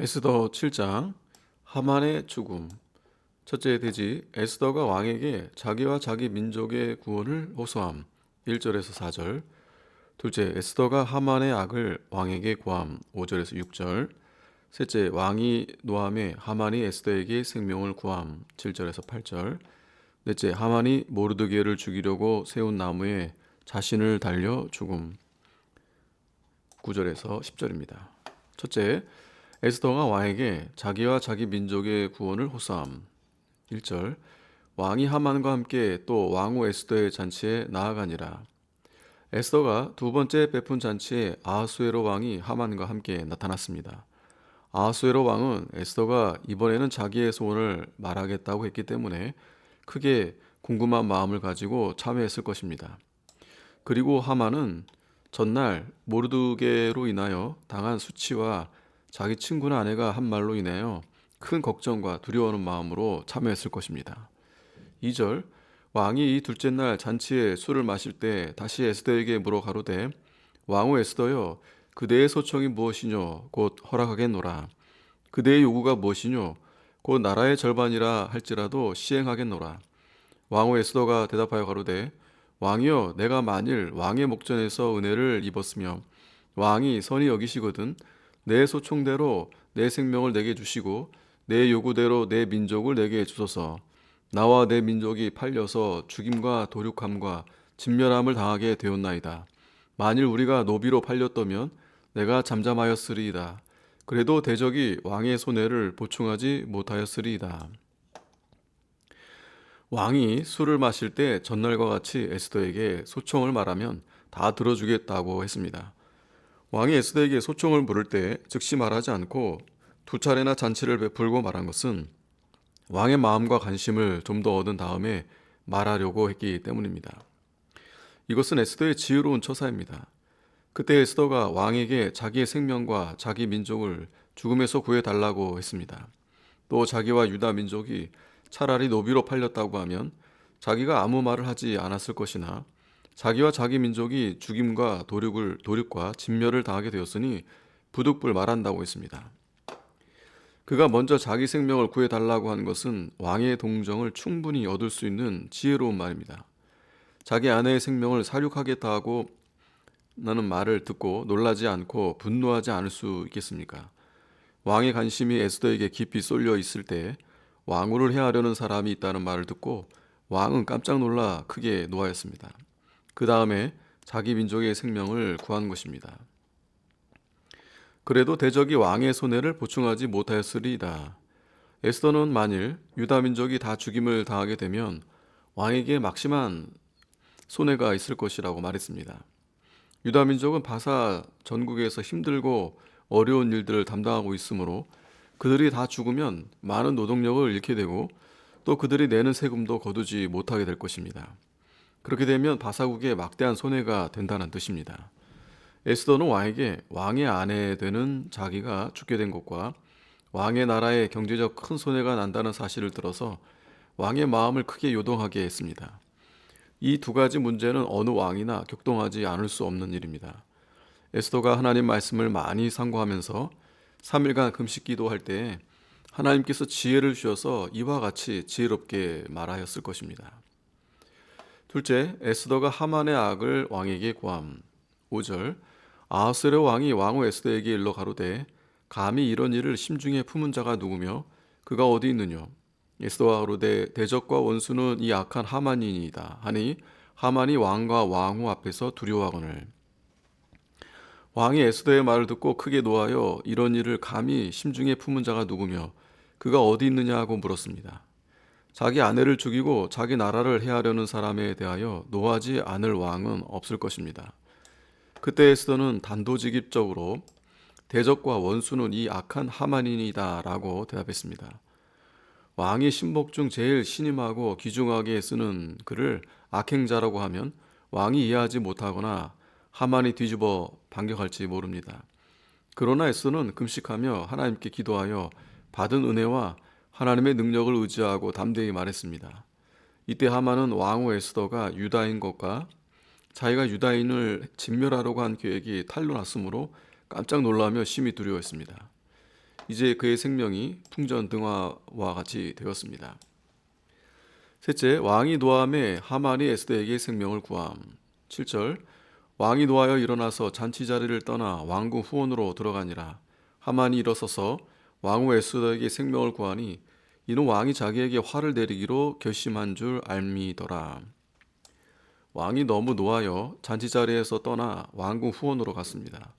에스더 7장 하만의 죽음. 첫째 대지 에스더가 왕에게 자기와 자기 민족의 구원을 호소함. 1절에서 4절. 둘째 에스더가 하만의 악을 왕에게 고함. 5절에서 6절. 셋째 왕이 노함에 하만이 에스더에게 생명을 구함. 7절에서 8절. 넷째 하만이 모르드게를 죽이려고 세운 나무에 자신을 달려 죽음. 9절에서 10절입니다. 첫째 에스더가 왕에게 자기와 자기 민족의 구원을 호소함. 1절 왕이 하만과 함께 또 왕후 에스더의 잔치에 나아가니라. 에스더가 두 번째 베푼 잔치에 아하수에로 왕이 하만과 함께 나타났습니다. 아하수에로 왕은 에스더가 이번에는 자기의 소원을 말하겠다고 했기 때문에 크게 궁금한 마음을 가지고 참여했을 것입니다. 그리고 하만은 전날 모르드게로 인하여 당한 수치와 자기 친구나 아내가 한 말로 인하여 큰 걱정과 두려워하는 마음으로 참여했을 것입니다. 2절 왕이 이 둘째 날 잔치에 술을 마실 때 다시 에스더에게 물어 가로되 왕후 에스더여 그대의 소청이 무엇이뇨 곧 허락하겠노라. 그대의 요구가 무엇이뇨 곧 나라의 절반이라 할지라도 시행하겠노라. 왕후 에스더가 대답하여 가로되 왕이여 내가 만일 왕의 목전에서 은혜를 입었으며 왕이 선히 여기시거든 내 소총대로 내 생명을 내게 주시고 내 요구대로 내 민족을 내게 주소서. 나와 내 민족이 팔려서 죽임과 도륙함과 진멸함을 당하게 되었나이다. 만일 우리가 노비로 팔렸다면 내가 잠잠하였으리이다. 그래도 대적이 왕의 손해를 보충하지 못하였으리이다. 왕이 술을 마실 때 전날과 같이 에스더에게 소총을 말하면 다 들어주겠다고 했습니다. 왕이 에스더에게 소총을 물을 때 즉시 말하지 않고 두 차례나 잔치를 베풀고 말한 것은 왕의 마음과 관심을 좀 더 얻은 다음에 말하려고 했기 때문입니다. 이것은 에스더의 지혜로운 처사입니다. 그때 에스더가 왕에게 자기의 생명과 자기 민족을 죽음에서 구해달라고 했습니다. 또 자기와 유다 민족이 차라리 노비로 팔렸다고 하면 자기가 아무 말을 하지 않았을 것이나 자기와 자기 민족이 죽임과 도륙과 진멸을 당하게 되었으니 부득불 말한다고 했습니다. 그가 먼저 자기 생명을 구해달라고 한 것은 왕의 동정을 충분히 얻을 수 있는 지혜로운 말입니다. 자기 아내의 생명을 사륙하겠다 하고 나는 말을 듣고 놀라지 않고 분노하지 않을 수 있겠습니까? 왕의 관심이 에스더에게 깊이 쏠려 있을 때 왕후를 해하려는 사람이 있다는 말을 듣고 왕은 깜짝 놀라 크게 노하였습니다. 그 다음에 자기 민족의 생명을 구한 것입니다. 그래도 대적이 왕의 손해를 보충하지 못하였으리이다. 에스더는 만일 유다 민족이 다 죽임을 당하게 되면 왕에게 막심한 손해가 있을 것이라고 말했습니다. 유다 민족은 바사 전국에서 힘들고 어려운 일들을 담당하고 있으므로 그들이 다 죽으면 많은 노동력을 잃게 되고 또 그들이 내는 세금도 거두지 못하게 될 것입니다. 그렇게 되면 바사국에 막대한 손해가 된다는 뜻입니다. 에스더는 왕에게 왕의 아내 되는 자기가 죽게 된 것과 왕의 나라에 경제적 큰 손해가 난다는 사실을 들어서 왕의 마음을 크게 요동하게 했습니다. 이 두 가지 문제는 어느 왕이나 격동하지 않을 수 없는 일입니다. 에스더가 하나님 말씀을 많이 상고하면서 3일간 금식 기도할 때 하나님께서 지혜를 주셔서 이와 같이 지혜롭게 말하였을 것입니다. 둘째, 에스더가 하만의 악을 왕에게 고함. 5절 아하스웨로 왕이 왕후 에스더에게 일러 가로되 감히 이런 일을 심중에 품은 자가 누구며 그가 어디 있느냐. 에스더가 가로되 대적과 원수는 이 악한 하만이니이다 하니 하만이 왕과 왕후 앞에서 두려워하거늘. 왕이 에스더의 말을 듣고 크게 노하여 이런 일을 감히 심중에 품은 자가 누구며 그가 어디 있느냐 하고 물었습니다. 자기 아내를 죽이고 자기 나라를 해하려는 사람에 대하여 노하지 않을 왕은 없을 것입니다. 그때 에스더는 단도직입적으로 대적과 원수는 이 악한 하만이니이다 라고 대답했습니다. 왕이 신복 중 제일 신임하고 귀중하게 쓰는 그를 악행자라고 하면 왕이 이해하지 못하거나 하만이 뒤집어 반격할지 모릅니다. 그러나 에스더는 금식하며 하나님께 기도하여 받은 은혜와 하나님의 능력을 의지하고 담대히 말했습니다. 이때 하만은 왕후 에스더가 유다인 것과 자기가 유다인을 진멸하려고 한 계획이 탄로났으므로 깜짝 놀라며 심히 두려워했습니다. 이제 그의 생명이 풍전등화와 같이 되었습니다. 셋째, 왕이 노함에 하만이 에스더에게 생명을 구함. 7절, 왕이 노하여 일어나서 잔치 자리를 떠나 왕궁 후원으로 들어가니라. 하만이 일어서서 왕후 에스더에게 생명을 구하니 이는 왕이 자기에게 화를 내리기로 결심한 줄 알미더라. 왕이 너무 노하여 잔치 자리에서 떠나 왕궁 후원으로 갔습니다.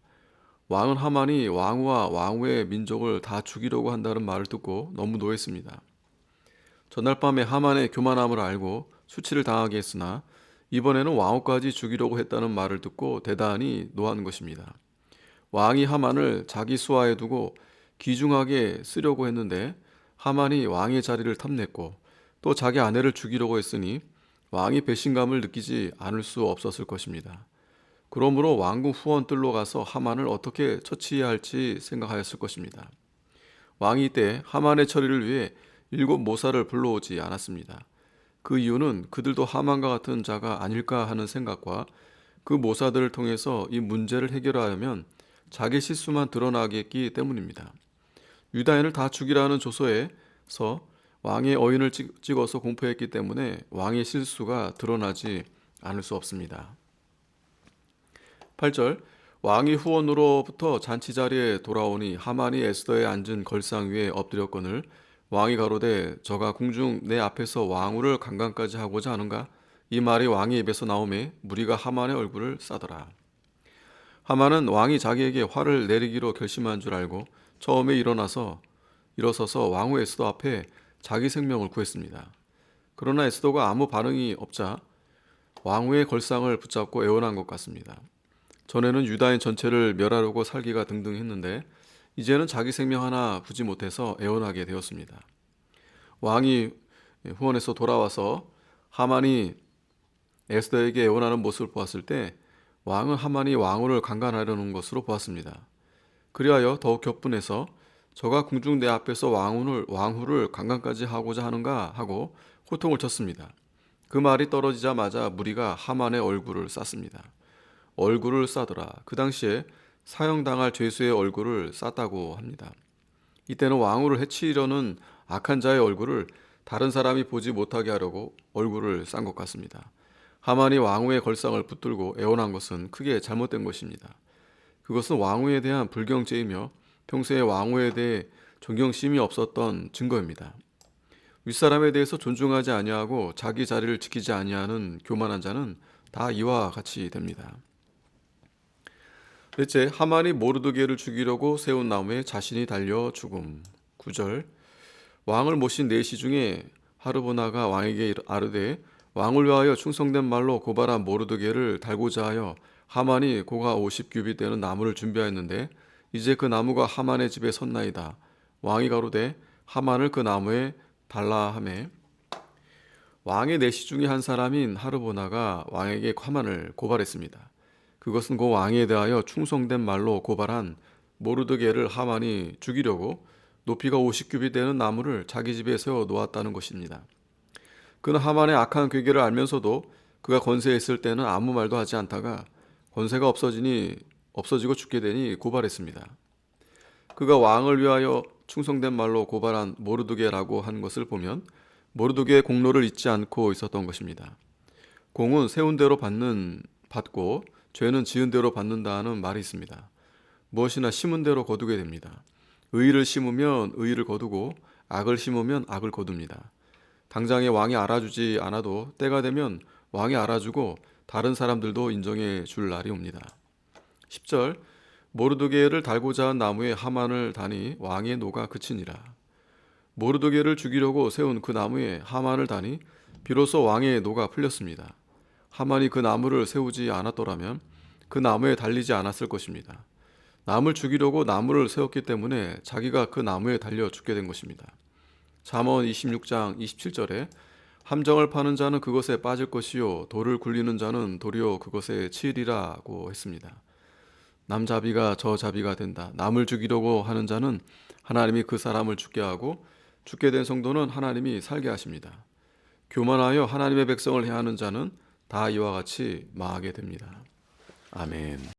왕은 하만이 왕후와 왕후의 민족을 다 죽이려고 한다는 말을 듣고 너무 노했습니다. 전날 밤에 하만의 교만함을 알고 수치를 당하게 했으나 이번에는 왕후까지 죽이려고 했다는 말을 듣고 대단히 노한 것입니다. 왕이 하만을 자기 수하에 두고 귀중하게 쓰려고 했는데 하만이 왕의 자리를 탐냈고 또 자기 아내를 죽이려고 했으니 왕이 배신감을 느끼지 않을 수 없었을 것입니다. 그러므로 왕궁 후원들로 가서 하만을 어떻게 처치해야 할지 생각하였을 것입니다. 왕이 이때 하만의 처리를 위해 7 모사를 불러오지 않았습니다. 그 이유는 그들도 하만과 같은 자가 아닐까 하는 생각과 그 모사들을 통해서 이 문제를 해결하려면 자기 실수만 드러나겠기 때문입니다. 유다인을 다 죽이라는 조서에서 왕의 어인을 찍어서 공포했기 때문에 왕의 실수가 드러나지 않을 수 없습니다. 8절, 왕이 후원으로부터 잔치 자리에 돌아오니 하만이 에스더에 앉은 걸상 위에 엎드렸거늘 왕이 가로되 저가 궁중 내 앞에서 왕후를 강간까지 하고자 하는가? 이 말이 왕의 입에서 나오매 무리가 하만의 얼굴을 싸더라. 하만은 왕이 자기에게 화를 내리기로 결심한 줄 알고 처음에 일어서서 왕후 에스더 앞에 자기 생명을 구했습니다. 그러나 에스더가 아무 반응이 없자 왕후의 걸상을 붙잡고 애원한 것 같습니다. 전에는 유다인 전체를 멸하려고 살기가 등등했는데 이제는 자기 생명 하나 구지 못해서 애원하게 되었습니다. 왕이 후원에서 돌아와서 하만이 에스더에게 애원하는 모습을 보았을 때 왕은 하만이 왕후를 강간하려는 것으로 보았습니다. 그리하여 더욱 격분해서 저가 궁중 내 앞에서 왕후를 강간까지 하고자 하는가 하고 호통을 쳤습니다. 그 말이 떨어지자마자 무리가 하만의 얼굴을 쌌습니다. 얼굴을 싸더라. 그 당시에 사형당할 죄수의 얼굴을 쌌다고 합니다. 이때는 왕후를 해치려는 악한 자의 얼굴을 다른 사람이 보지 못하게 하려고 얼굴을 싼 것 같습니다. 하만이 왕후의 걸상을 붙들고 애원한 것은 크게 잘못된 것입니다. 그것은 왕후에 대한 불경죄이며 평소에 왕후에 대해 존경심이 없었던 증거입니다. 윗사람에 대해서 존중하지 아니하고 자기 자리를 지키지 아니하는 교만한 자는 다 이와 같이 됩니다. 넷째, 하만이 모르드게를 죽이려고 세운 나무에 자신이 달려 죽음. 9절, 왕을 모신 내시 중에 하르보나가 왕에게 아르되 왕을 위하여 충성된 말로 고발한 모르드게를 달고자 하여 하만이 고가 50규빗 되는 나무를 준비하였는데 이제 그 나무가 하만의 집에 섰나이다. 왕이 가로되 하만을 그 나무에 달라 하매 왕의 내시 중에 한 사람인 하르보나가 왕에게 하만을 고발했습니다. 그것은 그 왕에 대하여 충성된 말로 고발한 모르드게를 하만이 죽이려고 높이가 50규빗 되는 나무를 자기 집에 세워 놓았다는 것입니다. 그는 하만의 악한 괴계를 알면서도 그가 권세에 있을 때는 아무 말도 하지 않다가 권세가 없어지고 죽게 되니 고발했습니다. 그가 왕을 위하여 충성된 말로 고발한 모르드게라고 한 것을 보면 모르드게의 공로를 잊지 않고 있었던 것입니다. 공은 세운 대로 받고 죄는 지은 대로 받는다는 말이 있습니다. 무엇이나 심은 대로 거두게 됩니다. 의를 심으면 의를 거두고 악을 심으면 악을 거둡니다. 당장에 왕이 알아주지 않아도 때가 되면 왕이 알아주고 다른 사람들도 인정해 줄 날이 옵니다. 10절, 모르드게를 달고자 한 나무에 하만을 다니 왕의 노가 그치니라. 모르드게를 죽이려고 세운 그 나무에 하만을 다니 비로소 왕의 노가 풀렸습니다. 하만이 그 나무를 세우지 않았더라면 그 나무에 달리지 않았을 것입니다. 남을 죽이려고 나무를 세웠기 때문에 자기가 그 나무에 달려 죽게 된 것입니다. 잠언 26장 27절에 함정을 파는 자는 그것에 빠질 것이요 돌을 굴리는 자는 도리어 그것에 치이리라고 했습니다. 남자비가 저자비가 된다. 남을 죽이려고 하는 자는 하나님이 그 사람을 죽게 하고 죽게 된 성도는 하나님이 살게 하십니다. 교만하여 하나님의 백성을 해하는 자는 다 이와 같이 망하게 됩니다. 아멘.